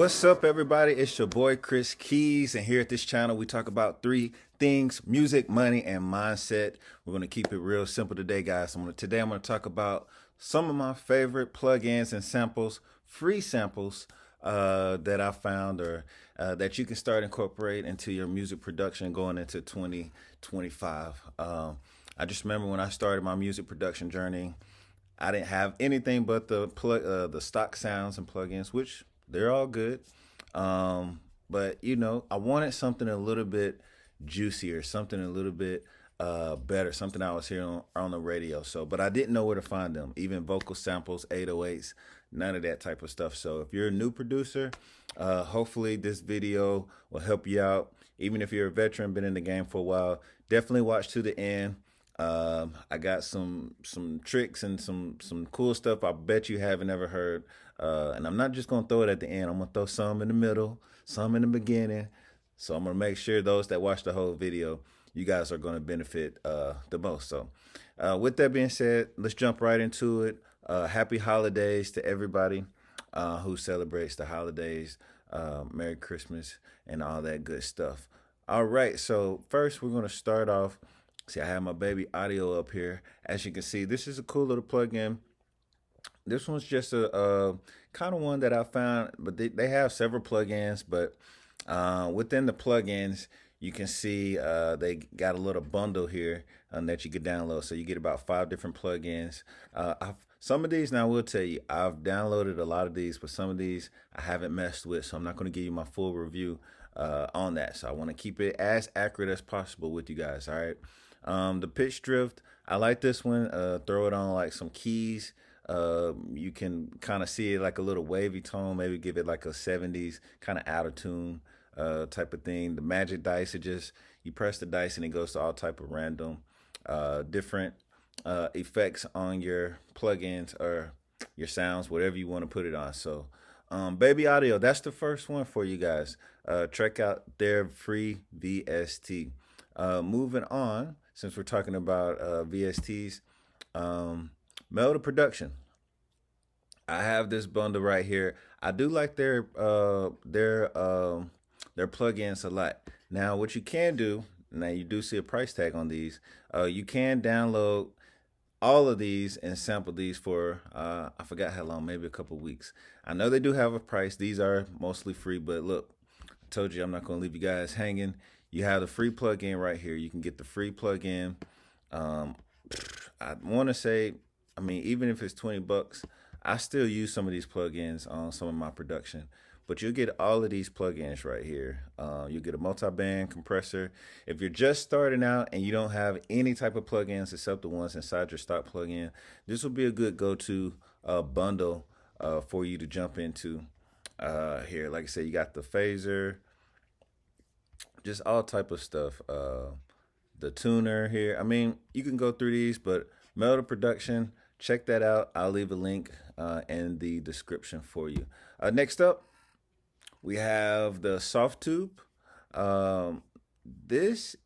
What's up, everybody? It's your boy Kris Keyz, and here at this channel we talk about three things: music, money, and mindset. We're going to keep it real simple today, guys. Today I'm going to talk about some of my favorite plugins and samples, free samples that I found or that you can start incorporating into your music production going into 2025. I just remember when I started my music production journey, I didn't have anything but the stock sounds and plugins, which they're all good. But you know, I wanted something a little bit juicier, something a little bit better, something I was hearing on the radio. But I didn't know where to find them, even vocal samples, 808s, none of that type of stuff. So if you're a new producer, hopefully this video will help you out. Even if you're a veteran, been in the game for a while, definitely watch to the end. I got some tricks and some cool stuff I bet you haven't ever heard. And I'm not just gonna throw it at the end. I'm gonna throw some in the middle, some in the beginning. So I'm gonna make sure those that watch the whole video, you guys are gonna benefit the most. So with that being said, let's jump right into it. Happy holidays to everybody who celebrates the holidays. Merry Christmas and all that good stuff. All right, so first we're gonna start off. See, I have my baby audio up here. As you can see, this is a cool little plugin. This one's just a kind of one that I found, but they have several plugins, but within the plugins, you can see they got a little bundle here that you can download. So you get about 5 different plugins. Some of these, now I will tell you, I've downloaded a lot of these, but some of these I haven't messed with, so I'm not going to give you my full review on that. So I want to keep it as accurate as possible with you guys, all right? The pitch drift, I like this one. Throw it on like some Keyz. You can kind of see it like a little wavy tone, maybe give it like a 70s kind of Autotune type of thing. The magic dice, you press the dice and it goes to all type of random different effects on your plugins or your sounds, whatever you want to put it on. So baby audio, that's the first one for you guys. Check out their free VST. Moving on, since we're talking about VSTs, Melody Production. I have this bundle right here. I do like their plugins a lot. Now, what you can do, now you do see a price tag on these. You can download all of these and sample these for I forgot how long, maybe a couple weeks. I know they do have a price. These are mostly free, but look, I told you I'm not going to leave you guys hanging. You have the free plugin right here. You can get the free plugin. I want to say, I mean, even if it's $20, I still use some of these plugins on some of my production. But you'll get all of these plugins right here. You'll get a multi-band compressor. If you're just starting out and you don't have any type of plugins except the ones inside your stock plugin, this will be a good go-to bundle for you to jump into here. Like I said, you got the phaser, just all type of stuff. The tuner here. I mean, you can go through these, but Melody Production, check that out. I'll leave a link in the description for you. Next up, we have the Soft Tube. This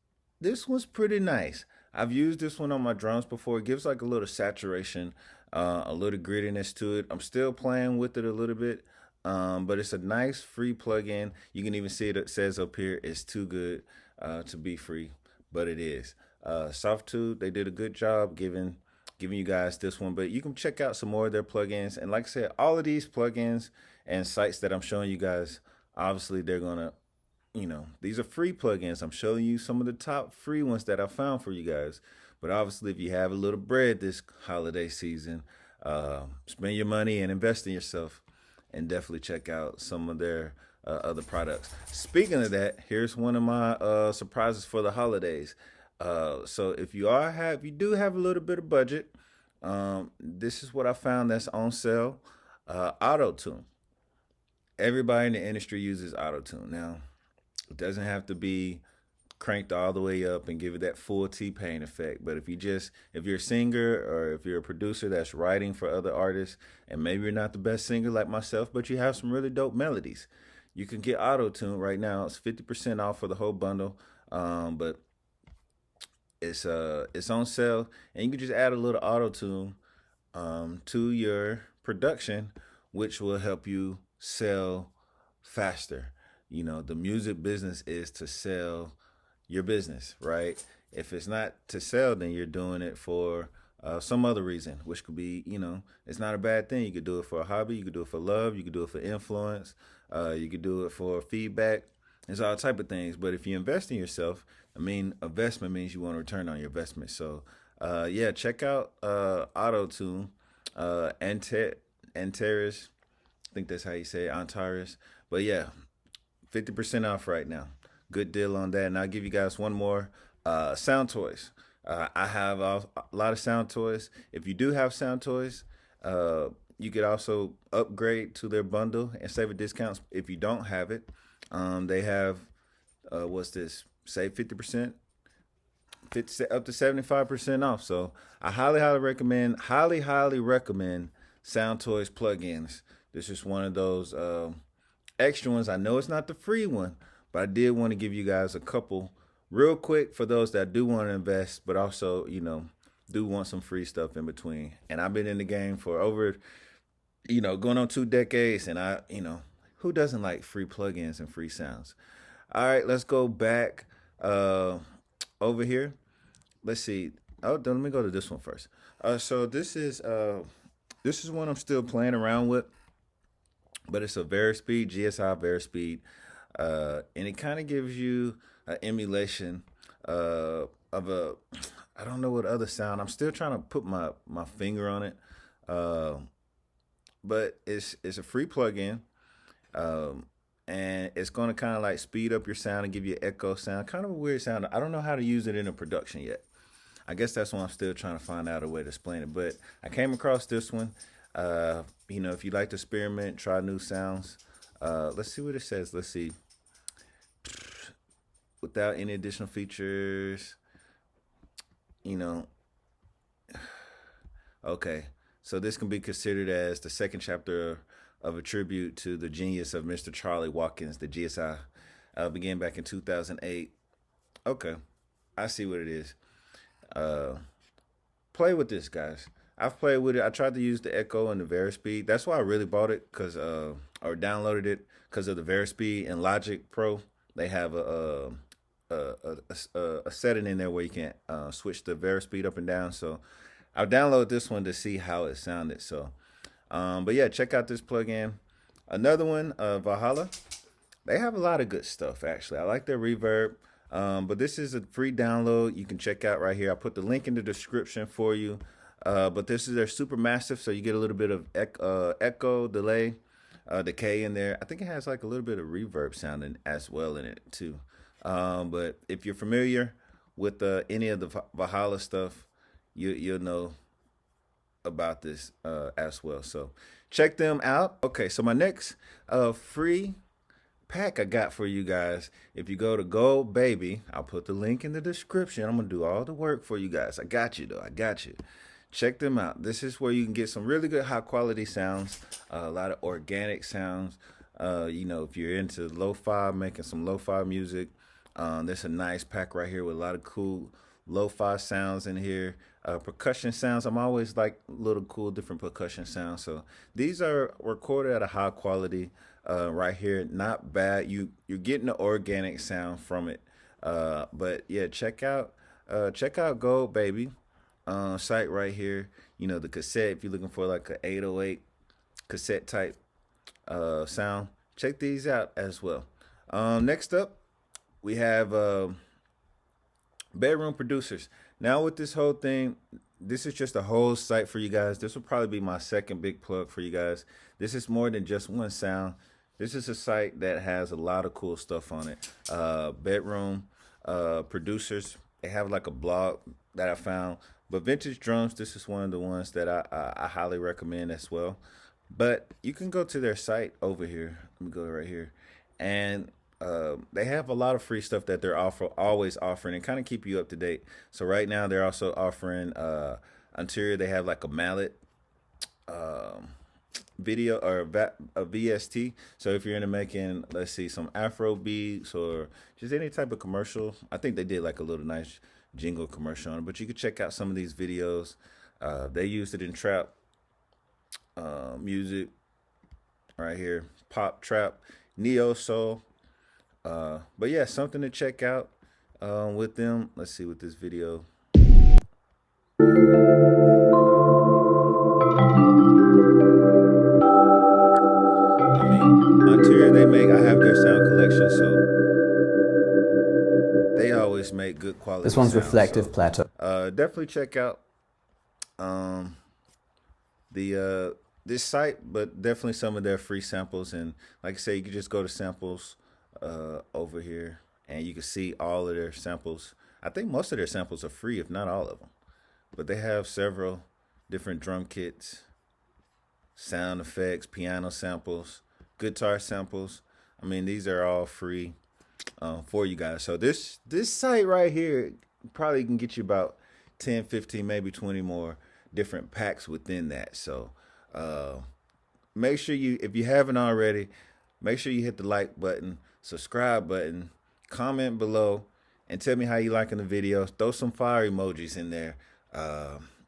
one's pretty nice. I've used this one on my drums before. It gives like a little saturation, a little grittiness to it. I'm still playing with it a little bit. But it's a nice free plugin. You can even see it says up here, it's too good to be free, but it is. SoftTube, they did a good job giving you guys this one, but you can check out some more of their plugins. And like I said, all of these plugins and sites that I'm showing you guys, obviously they're gonna, you know, these are free plugins. I'm showing you some of the top free ones that I found for you guys. But obviously, if you have a little bread this holiday season, spend your money and invest in yourself. And definitely check out some of their other products. Speaking of that, here's one of my surprises for the holidays. So if you do have a little bit of budget, this is what I found that's on sale. Autotune. Everybody in the industry uses Autotune. Now, it doesn't have to be cranked all the way up and give it that full T-Pain effect. But if you're a singer or if you're a producer that's writing for other artists, and maybe you're not the best singer like myself, but you have some really dope melodies, you can get Autotune right now. It's 50% off for the whole bundle. But it's on sale, and you can just add a little Autotune to your production, which will help you sell faster. You know, the music business is to sell your business, right? If it's not to sell, then you're doing it for some other reason, which could be, you know, it's not a bad thing. You could do it for a hobby, you could do it for love, you could do it for influence, you could do it for feedback. There's all type of things. But if you invest in yourself, I mean, investment means you want a return on your investment. So, yeah, check out Autotune, Antares. I think that's how you say it, Antares. But yeah, 50% off right now. Good deal on that. And I'll give you guys one more. SoundToys. I have a lot of SoundToys. If you do have SoundToys, you could also upgrade to their bundle and save a discount. If you don't have it, they have what's this? Save 50%, up to 75% off. So I highly recommend SoundToys plugins. This is one of those extra ones. I know it's not the free one, but I did want to give you guys a couple real quick for those that do want to invest, but also, you know, do want some free stuff in between. And I've been in the game for over, you know, going on 2 decades, and who doesn't like free plugins and free sounds? All right, let's go back over here. Let's see. Oh, let me go to this one first. So this is one I'm still playing around with, but it's a VerSpeed, GSI VerSpeed, and it kind of gives you an emulation of a, I don't know what other sound. I'm still trying to put my finger on it, but it's a free plugin, and it's going to kind of like speed up your sound and give you an echo sound, kind of a weird sound. I don't know how to use it in a production yet. I guess that's why I'm still trying to find out a way to explain it. But I came across this one. You know, if you like to experiment, try new sounds. Let's see what it says. Let's see. Without any additional features, you know. Okay, so this can be considered as the second chapter of a tribute to the genius of Mr. Charlie Watkins. The GSI began back in 2008. Okay, I see what it is. Play with this, guys. I've played with it. I tried to use the Echo and the VerSpeed. That's why I really bought it, or downloaded it, because of the VerSpeed and Logic Pro. They have a setting in there where you can switch the VerSpeed up and down. So I'll download this one to see how it sounded. So, but yeah, check out this plugin. Another one, Valhalla. They have a lot of good stuff, actually. I like their reverb. But this is a free download you can check out right here. I put the link in the description for you. But this is their super massive, so you get a little bit of echo, delay, decay in there. I think it has like a little bit of reverb sounding as well in it too. But if you're familiar with any of the Valhalla stuff, you'll know about this as well. So check them out. Okay, so my next free pack I got for you guys. If you go to Go Baby, I'll put the link in the description. I'm gonna do all the work for you guys. I got you though. I got you. Check them out. This is where you can get some really good high quality sounds, a lot of organic sounds. You know, if you're into lo-fi, making some lo-fi music, there's a nice pack right here with a lot of cool lo-fi sounds in here. Percussion sounds. I'm always like little cool different percussion sounds. So these are recorded at a high quality right here. Not bad. You're getting the organic sound from it. But yeah, check out Go Baby. Site right here. You know, the cassette, if you're looking for like an 808 cassette type sound, check these out as well. Next up, we have bedroom producers. Now with this whole thing, this is just a whole site for you guys. This will probably be my second big plug for you guys. This is more than just one sound. This is a site that has a lot of cool stuff on it. Bedroom producers. They have like a blog that I found. But Vintage Drums, this is one of the ones that I highly recommend as well. But you can go to their site over here. Let me go right here. And they have a lot of free stuff that they're always offering and kind of keep you up to date. So right now they're also offering Interior. They have like a mallet video or a VST. So if you're into making, let's see, some Afro beats or just any type of commercial, I think they did like a little nice jingle commercial on it, but you can check out some of these videos. They used it in trap music right here, pop trap. neo soul. But yeah, something to check out with them. Let's see with this video. I mean, Ontario, they make, I have their sound collection, so they always make good quality. This one's sound, reflective so, plateau. Definitely check out this site, but definitely some of their free samples. And like I say, you can just go to samples over here, and you can see all of their samples. I think most of their samples are free, if not all of them. But they have several different drum kits, sound effects, piano samples, guitar samples. I mean, these are all free for you guys. So this site right here probably can get you about 10, 15, maybe 20 more different packs within that. So make sure you, if you haven't already, make sure you hit the like button, subscribe button, comment below, and tell me how you liking the video. Throw some fire emojis in there.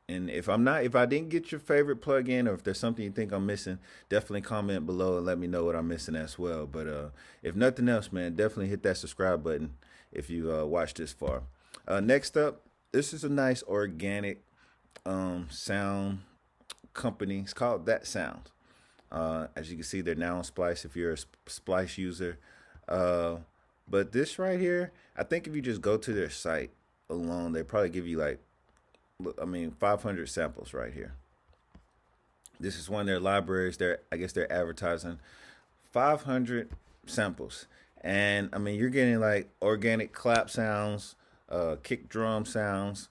And if I didn't get your favorite plugin, or if there's something you think I'm missing, definitely comment below and let me know what I'm missing as well. But if nothing else, man, definitely hit that subscribe button if you watched this far. Next up, this is a nice organic sound company. It's called That Sound. As you can see, they're now on Splice if you're a Splice user. But this right here, I think if you just go to their site alone, they probably give you like, 500 samples right here. This is one of their libraries. I guess they're advertising 500 samples. And I mean, you're getting like organic clap sounds, kick drum sounds,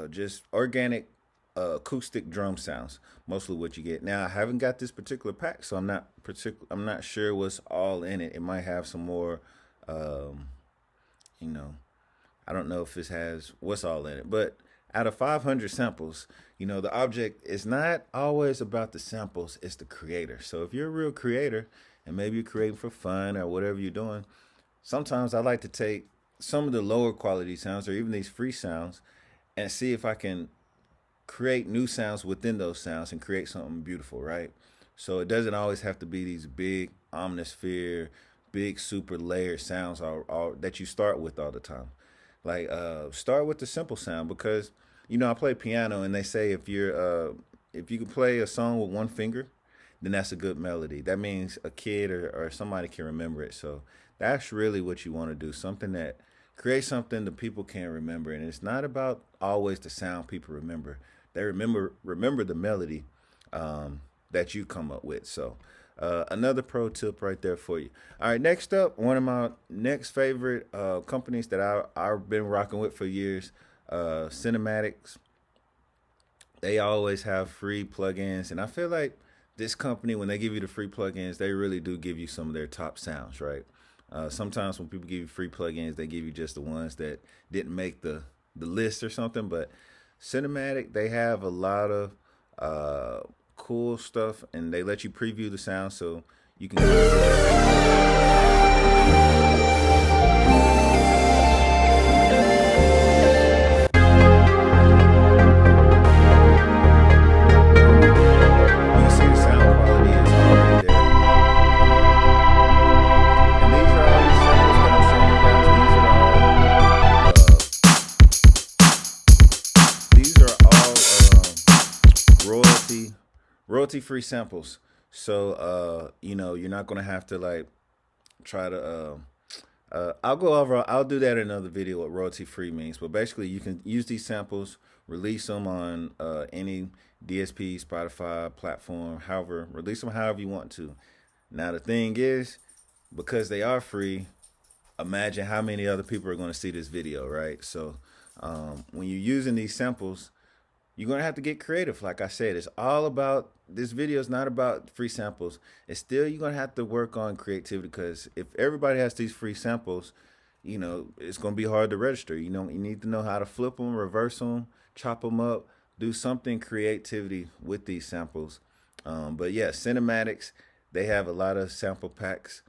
just organic acoustic drum sounds, mostly what you get. Now, I haven't got this particular pack, so I'm not sure what's all in it. It might have some more, I don't know if this has what's all in it, but out of 500 samples, the object is not always about the samples, it's the creator. So if you're a real creator and maybe you're creating for fun or whatever you're doing, sometimes I like to take some of the lower quality sounds or even these free sounds and see if I can create new sounds within those sounds and create something beautiful, right? So it doesn't always have to be these big omnisphere, big super layered sounds all that you start with all the time. Like start with the simple sound, because I play piano and they say if you can play a song with one finger, then that's a good melody. That means a kid or somebody can remember it. So that's really what you want to do. Create something that people can remember. And it's not about always the sound people remember. They remember the melody that you come up with. So another pro tip right there for you. All right, next up, one of my next favorite companies that I've been rocking with for years, Cinematics. They always have free plugins, and I feel like this company, when they give you the free plugins, they really do give you some of their top sounds, right? Sometimes when people give you free plugins, they give you just the ones that didn't make the list or something. But Cinematic, they have a lot of cool stuff, and they let you preview the sound so you can royalty-free samples. So you're not gonna have to like try to I'll do that in another video what royalty-free means. But basically you can use these samples, release them on any DSP, Spotify platform, release them however you want to. Now the thing is, because they are free, imagine how many other people are going to see this video, right? So when you're using these samples, you're going to have to get creative. Like I said, it's all about, this video is not about free samples. It's still, you're going to have to work on creativity, because if everybody has these free samples, it's going to be hard to register. You need to know how to flip them, reverse them, chop them up, do something creativity with these samples. But yeah, Cinematics, they have a lot of sample packs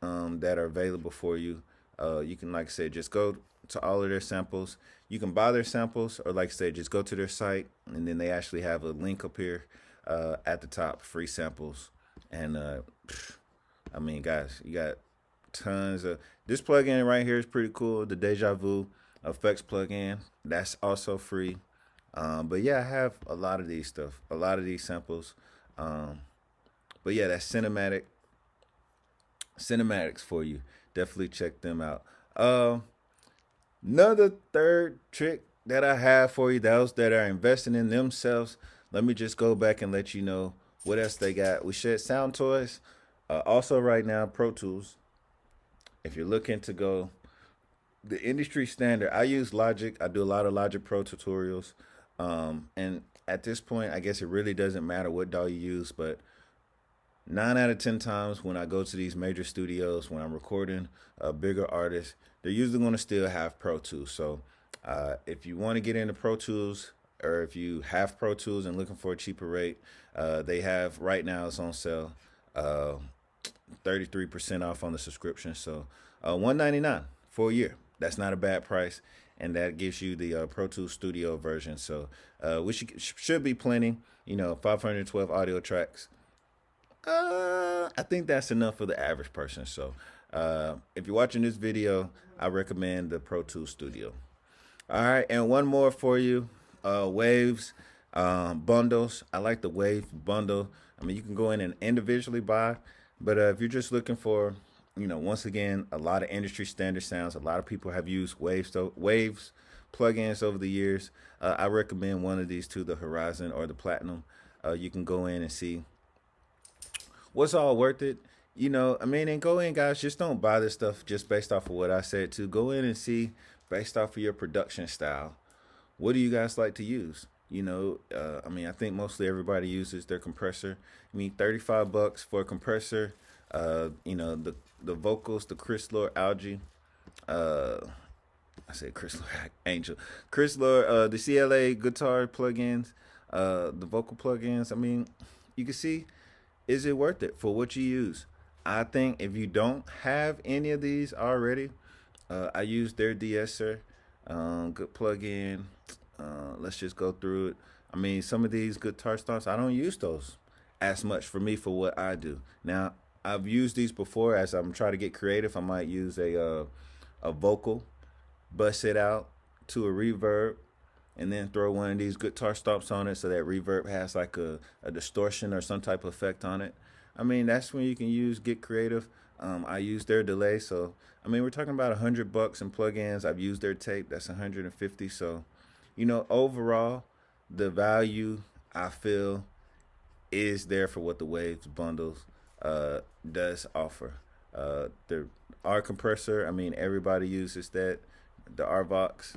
that are available for you. You can, like I said, just go to all of their samples. You can buy their samples, or like I said, just go to their site, and then they actually have a link up here at the top, free samples. And I mean, guys, you got tons of this plugin right here is pretty cool. The Deja Vu effects plugin, that's also free. But yeah, I have a lot of these stuff, a lot of these samples. But yeah, that's cinematics for you. Definitely check them out. Another third trick that I have for you, those that are investing in themselves. Let me just go back and let you know what else they got. We said SoundToys. Also right now, Pro Tools. If you're looking to go the industry standard, I use Logic. I do a lot of Logic Pro tutorials. And at this point, I guess it really doesn't matter what DAW you use, but 9 out of 10 times when I go to these major studios, when I'm recording a bigger artist, they're usually going to still have Pro Tools. So if you want to get into Pro Tools, or if you have Pro Tools and looking for a cheaper rate, they have right now, it's on sale, 33% off on the subscription. So $199 for a year. That's not a bad price. And that gives you the Pro Tools Studio version. So which should be plenty, 512 audio tracks. I think that's enough for the average person. So if you're watching this video, I recommend the Pro Tools Studio. All right, and one more for you, Waves bundles. I like the Wave bundle. I mean, you can go in and individually buy, but if you're just looking for, once again, a lot of industry standard sounds. A lot of people have used Waves plugins over the years. I recommend one of these two, the Horizon or the Platinum. You can go in and see what's all worth it. And go in, guys. Just don't buy this stuff just based off of what I said to. Go in and see based off of your production style. What do you guys like to use? I think mostly everybody uses their compressor. $35 for a compressor. The vocals, the Kris Algae. I said Kris Angel. Kris, the CLA guitar plugins, the vocal plugins. You can see, is it worth it for what you use? I think if you don't have any of these already, I use their de-esser, good plugin. Let's just go through it. Some of these guitar stomps, I don't use those as much for me for what I do. Now, I've used these before as I'm trying to get creative. I might use a vocal, bust it out to a reverb, and then throw one of these guitar stomps on it so that reverb has like a distortion or some type of effect on it. That's when you can get creative. I use their delay. So, we're talking about $100 in plugins. I've used their tape. That's $150. So, overall, the value I feel is there for what the Waves bundles does offer. The R compressor, everybody uses that. The RVox.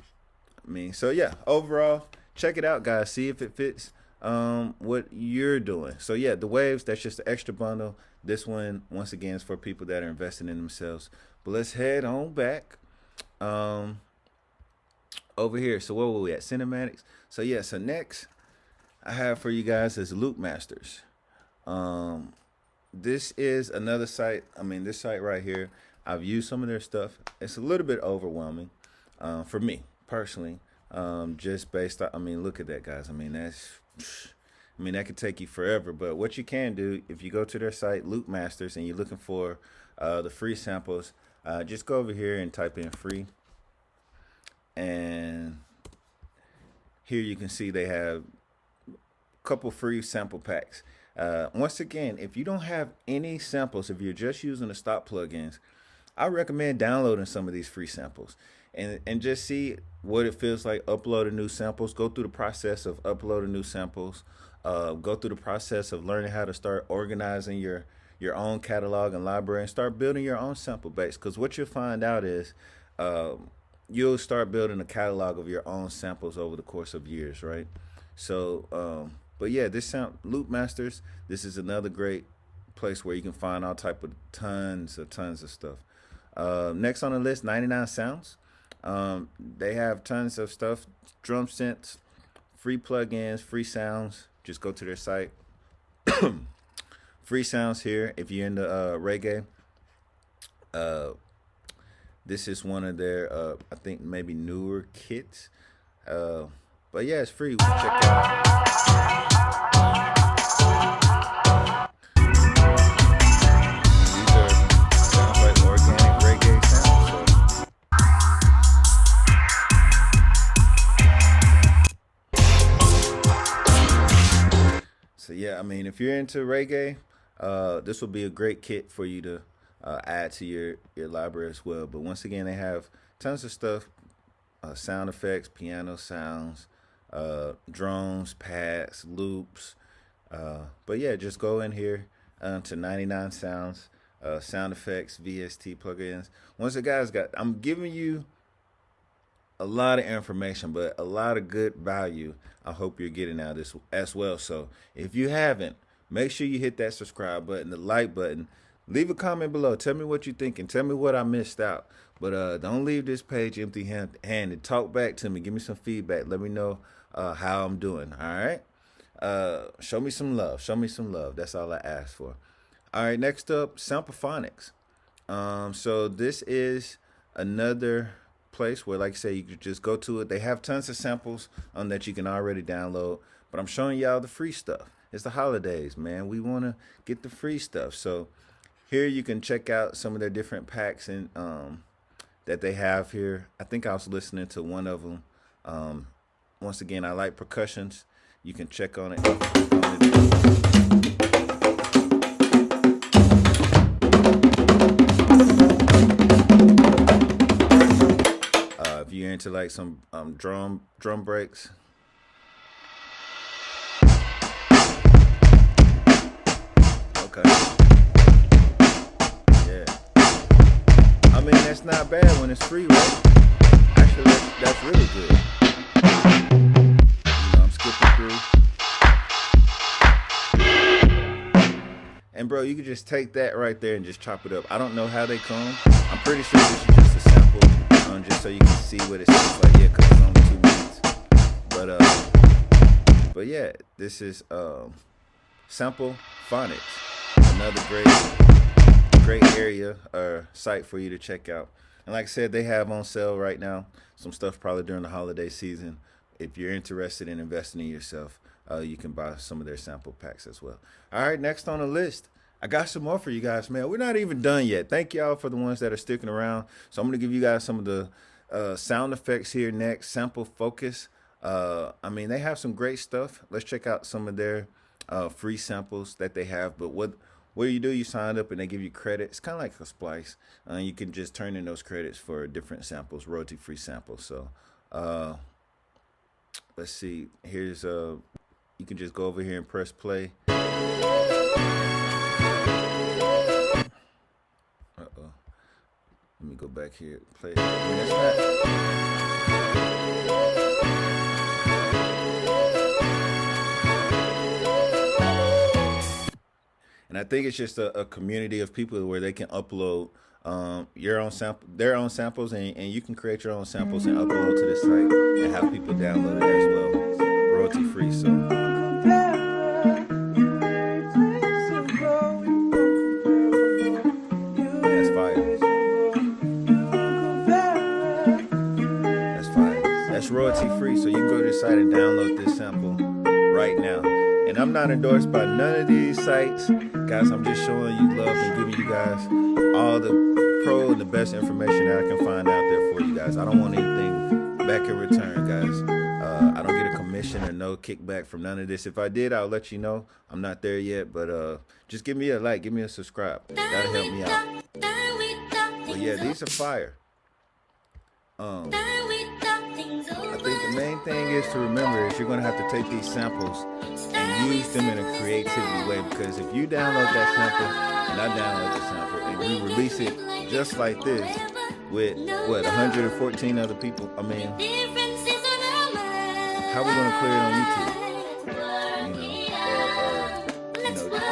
So yeah, overall, check it out, guys. See if it fits what you're doing. So yeah, the Waves, that's just the extra bundle. This one, once again, is for people that are investing in themselves. But let's head on back over here. So where were we at? Cinematics. So yeah, so next I have for you guys is Loop Masters. This is another site. This site right here, I've used some of their stuff. It's a little bit overwhelming for me personally, just based on, look at that, guys. That could take you forever. But what you can do, if you go to their site, Loop Masters, and you're looking for the free samples, just go over here and type in free. And here you can see they have a couple free sample packs. Once again, if you don't have any samples, if you're just using the stock plugins, I recommend downloading some of these free samples and just see what it feels like uploading new samples. Go through the process of uploading new samples. Go through the process of learning how to start organizing your own catalog and library and start building your own sample base. Because what you'll find out is you'll start building a catalog of your own samples over the course of years, right? So, but yeah, Loop Masters, this is another great place where you can find all type of tons of stuff. Next on the list, 99 Sounds. They have tons of stuff, drum synths, free plugins, free sounds. Just go to their site. Free sounds here if you're into reggae. This is one of their, I think maybe newer kits. But yeah, it's free. Check it out. These So yeah, I mean, if you're into reggae, this will be a great kit for you to add to your library as well. But once again, they have tons of stuff: sound effects, piano sounds, drums, pads, loops. But yeah, just go in here to 99 Sounds, sound effects, VST plugins. Once the guys I'm giving you a lot of information, but a lot of good value. I hope you're getting out of this as well. So if you haven't, make sure you hit that subscribe button, the like button. Leave a comment below. Tell me what you think and tell me what I missed out. But don't leave this page empty-handed. Talk back to me. Give me some feedback. Let me know how I'm doing. All right? Show me some love. Show me some love. That's all I ask for. All right, next up, Samplephonics. So this is another place where, like I say, you could just go to it. They have tons of samples that you can already download, but I'm showing y'all the free stuff. It's the holidays, man. We want to get the free stuff. So here you can check out some of their different packs and that they have here. I think I was listening to one of them. Once again, I like percussions. You can check on it. If you're into like some drum breaks. Okay. Yeah. I mean, that's not bad when it's free, right? Actually, that's really good. I'm skipping through. And bro, you can just take that right there and just chop it up. I don't know how they come. I'm pretty sure this is just a sample, just so you can see what it sounds like. Yeah, because it's only 2 minutes. But yeah, this is Samplephonic, another great area or site for you to check out. And like I said, they have on sale right now some stuff probably during the holiday season. If you're interested in investing in yourself, you can buy some of their sample packs as well. All right, next on the list, I got some more for you guys, man. We're not even done yet. Thank y'all for the ones that are sticking around. So I'm going to give you guys some of the sound effects here next. Sample Focus. I mean, they have some great stuff. Let's check out some of their free samples that they have. But what you do, you sign up and they give you credit. It's kind of like a splice. You can just turn in those credits for different samples, royalty-free samples. So let's see. Here's you can just go over here and press play. Let me go back here. Play. And I think it's just a community of people where they can upload their own samples, and you can create your own samples and upload to the site and have people download it as well, royalty free. So. Royalty free, so you can go to the site and download this sample right now. And I'm not endorsed by none of these sites, guys. I'm just showing you love and giving you guys all the pro and the best information that I can find out there for you guys. I don't want anything back in return, guys. I don't get a commission or no kickback from none of this. If I did, I'll let you know. I'm not there yet, but just give me a like, give me a subscribe. That'll help me out. But yeah, these are fire. I think the main thing is to remember is you're going to have to take these samples and use them in a creativity way, because if you download that sample and I download the sample and we release it just like this with, 114 other people, I mean, how are we going to clear it on YouTube?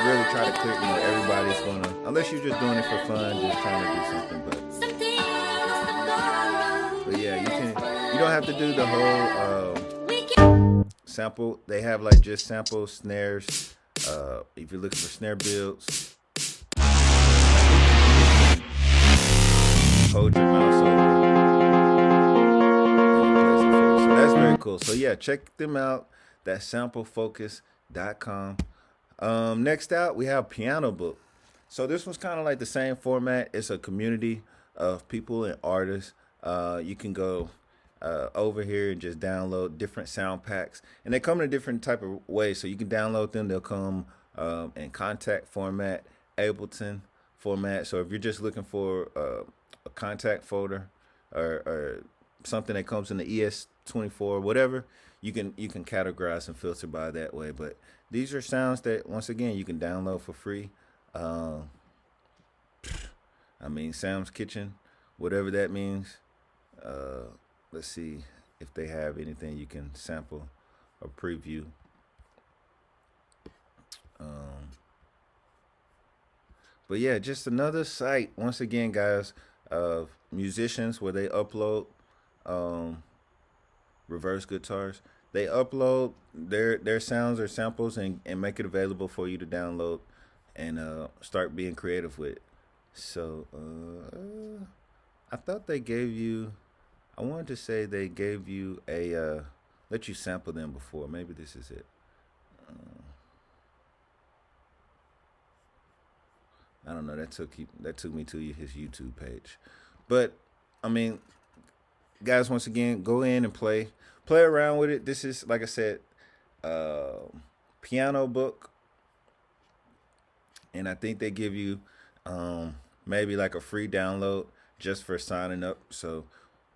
Really try to clear, everybody's going to, unless you're just doing it for fun, just trying to do something, but yeah, you don't have to do the whole sample. They have like just sample snares. If you're looking for snare builds, hold your mouse over. So that's very cool. So yeah, check them out. That's samplefocus.com. Next out, we have Piano Book. So this one's kind of like the same format. It's a community of people and artists. You can go over here and just download different sound packs, and they come in a different type of way. So you can download them. They'll come in contact format, Ableton format. So if you're just looking for a contact folder or something that comes in the ES24, whatever, you can categorize and filter by that way. But these are sounds that, once again, you can download for free. I mean, Sam's Kitchen, whatever that means. Let's see if they have anything you can sample or preview. But yeah, just another site, once again, guys, of musicians where they upload reverse guitars. They upload their sounds or samples and make it available for you to download and start being creative with. So I thought they gave you, I wanted to say they gave you a let you sample them before. Maybe this is it. I don't know. That took me to his YouTube page. But I mean, guys, once again, go in and play around with it. This is, like I said, piano book, and I think they give you maybe like a free download just for signing up. So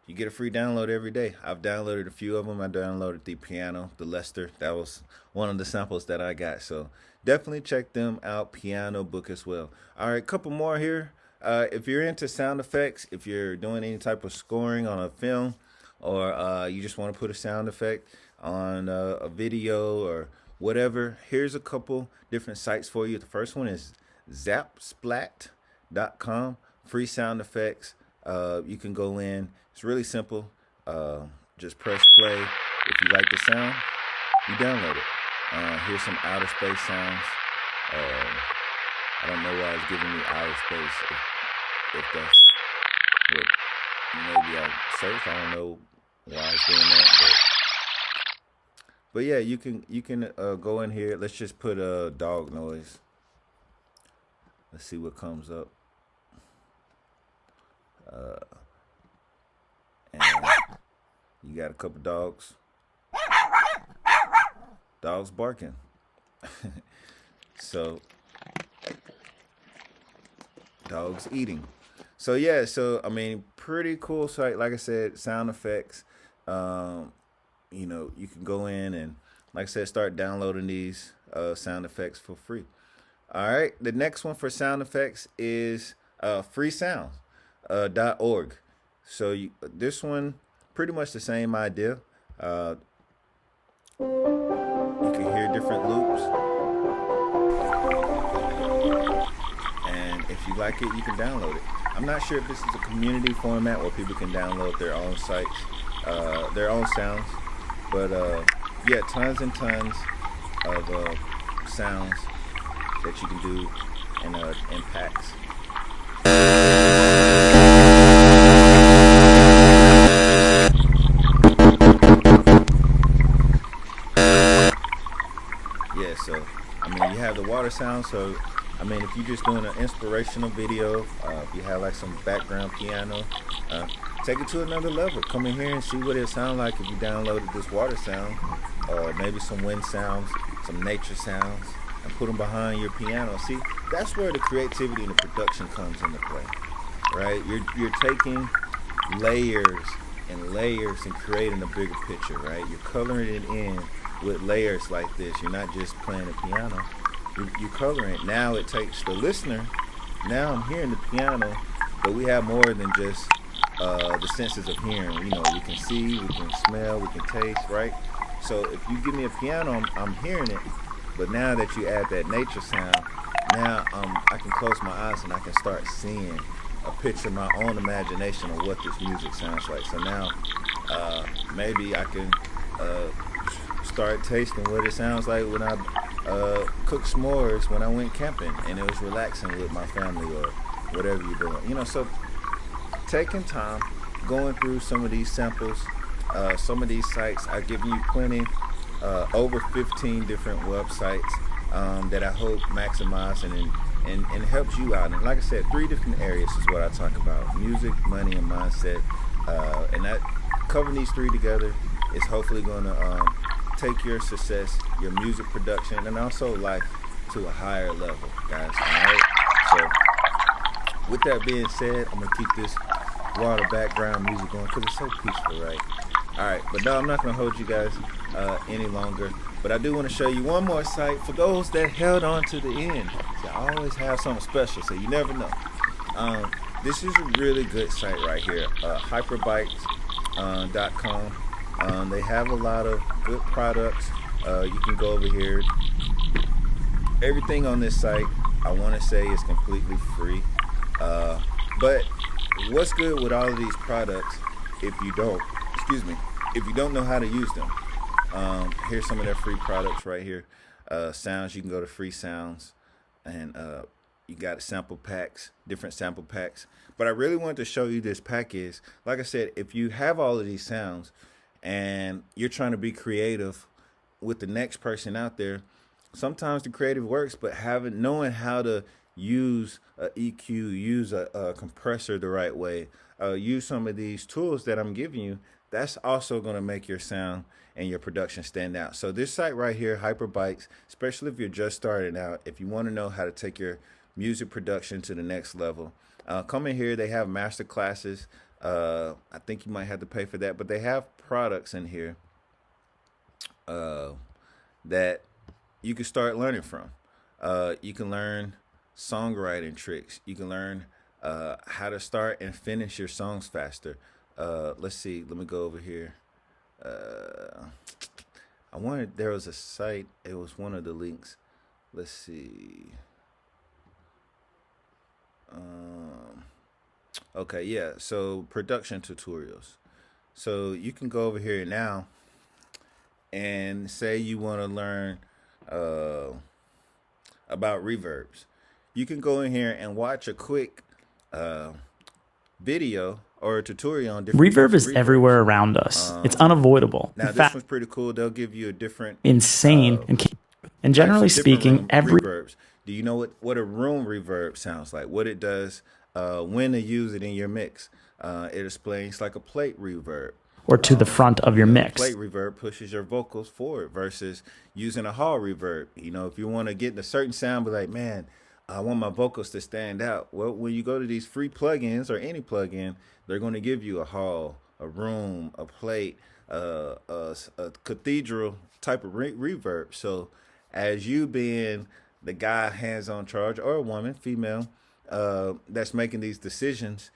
you get a free download every day. I've downloaded a few of them. I downloaded the piano, the Lester. That was one of the samples that I got. So definitely check them out, piano book as well. All right, couple more here. If you're into sound effects, if you're doing any type of scoring on a film, or you just want to put a sound effect on a video or whatever, here's a couple different sites for you. The first one is Zappsplat.com, free sound effects. You can go in. It's really simple. Just press play. If you like the sound, you download it. Here's some outer space sounds. I don't know why it's giving me outer space. If that's what maybe I searched. I don't know why it's doing that, but yeah, you can go in here. Let's just put a dog noise. Let's see what comes up. And you got a couple dogs barking. So dogs eating. So yeah, so I mean, pretty cool site. Like I said, sound effects. You know, you can go in and, like I said, start downloading these sound effects for free. All right, the next one for sound effects is FreeSounds.org. So this one, pretty much the same idea. You can hear different loops, and if you like it, you can download it. I'm not sure if this is a community format where people can download their own sites, their own sounds, but yeah, tons and tons of sounds that you can do in packs. Yeah, so I mean, you have the water sound. So I mean, if you're just doing an inspirational video, if you have like some background piano, take it to another level. Come in here and see what it sounds like if you downloaded this water sound, or maybe some wind sounds, some nature sounds, and put them behind your piano. See, that's where the creativity and the production comes into play, right? You're taking layers and layers and creating a bigger picture, right? You're coloring it in with layers like this. You're not just playing a piano. You coloring it. Now it takes the listener. Now I'm hearing the piano, but we have more than just the senses of hearing. You know, we can see, we can smell, we can taste, right? So if you give me a piano, I'm hearing it. But now that you add that nature sound, now I can close my eyes and I can start seeing a picture of my own imagination of what this music sounds like. So now maybe I can start tasting what it sounds like when I cook s'mores when I went camping and it was relaxing with my family, or whatever you're doing. You know, so taking time, going through some of these samples, some of these sites. I've given you plenty, over 15 different websites that I hope maximize and helps you out. And like I said, 3 different areas is what I talk about: music, money, and mindset. And that covering these three together is hopefully going to take your success, your music production, and also life to a higher level, guys. All right. So, with that being said, I'm gonna keep this water background music going because it's so peaceful, right? All right, but no, I'm not gonna hold you guys any longer. But I do want to show you one more site for those that held on to the end. So I always have something special, so you never know. This is a really good site right here, Hyperbike.com. They have a lot of good products. You can go over here. Everything on this site, I want to say, is completely free. But what's good with all of these products, if you don't know how to use them? Here's some of their free products right here. Sounds, you can go to Free Sounds, and you got sample packs, different sample packs. But I really wanted to show you this package. Like I said, if you have all of these sounds and you're trying to be creative with the next person out there, sometimes the creative works, but knowing how to use a EQ, use a compressor the right way, use some of these tools that I'm giving you, that's also going to make your sound and your production stand out. So this site right here, Hyperbikes, especially if you're just starting out, if you want to know how to take your music production to the next level, come in here. They have master classes. I think you might have to pay for that, but they have products in here that you can start learning from. You can learn songwriting tricks. You can learn how to start and finish your songs faster. Let's see. Let me go over here. There was a site. It was one of the links. Let's see. Okay, yeah. So production tutorials. So you can go over here now and say you want to learn about reverbs. You can go in here and watch a quick video or a tutorial on different reverb is everywhere around us. It's unavoidable. Now, this one's pretty cool. They'll give you a different insane and generally speaking, every reverbs. Do you know what a room reverb sounds like? What it does when to use it in your mix? It explains like a plate reverb. Or to the front of your mix. Plate reverb pushes your vocals forward versus using a hall reverb. You know, if you want to get a certain sound, be like, man, I want my vocals to stand out. Well, when you go to these free plugins or any plugin, they're going to give you a hall, a room, a plate, a cathedral type of reverb. So as you being the guy hands-on charge, or a woman, female, that's making these decisions,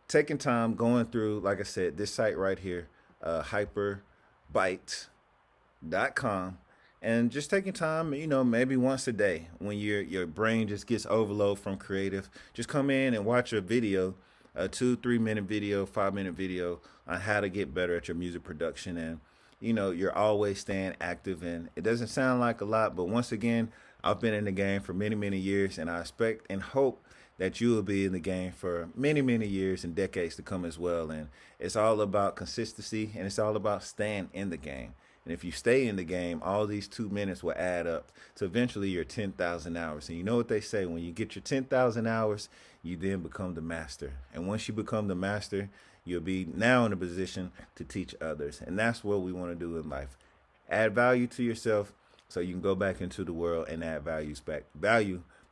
taking time going through, like I said, this site right here, hyperbike.com, and just taking time, you know, maybe once a day when your brain just gets overload from creative, just come in and watch a video, a 2-3 minute video, 5-minute video on how to get better at your music production. And, you know, you're always staying active. And it doesn't sound like a lot, but once again, I've been in the game for many, many years, and I expect and hope that you will be in the game for many, many years and decades to come as well. And it's all about consistency, and it's all about staying in the game. And if you stay in the game, all these 2 minutes will add up to eventually your 10,000 hours. And you know what they say, when you get your 10,000 hours, you then become the master. And once you become the master, you'll be now in a position to teach others. And that's what we want to do in life. Add value to yourself so you can go back into the world and add value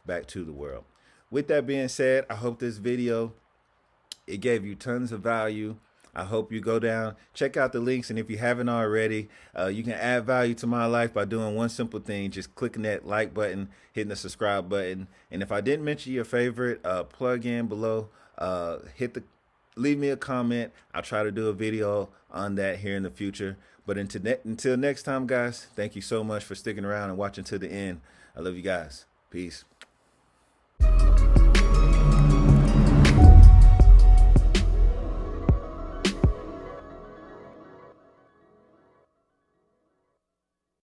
back to the world. With that being said, I hope this video, it gave you tons of value. I hope you go down, check out the links, and if you haven't already, you can add value to my life by doing one simple thing, just clicking that like button, hitting the subscribe button. And if I didn't mention your favorite plugin below, leave me a comment. I'll try to do a video on that here in the future. But until next time, guys, thank you so much for sticking around and watching to the end. I love you guys. Peace.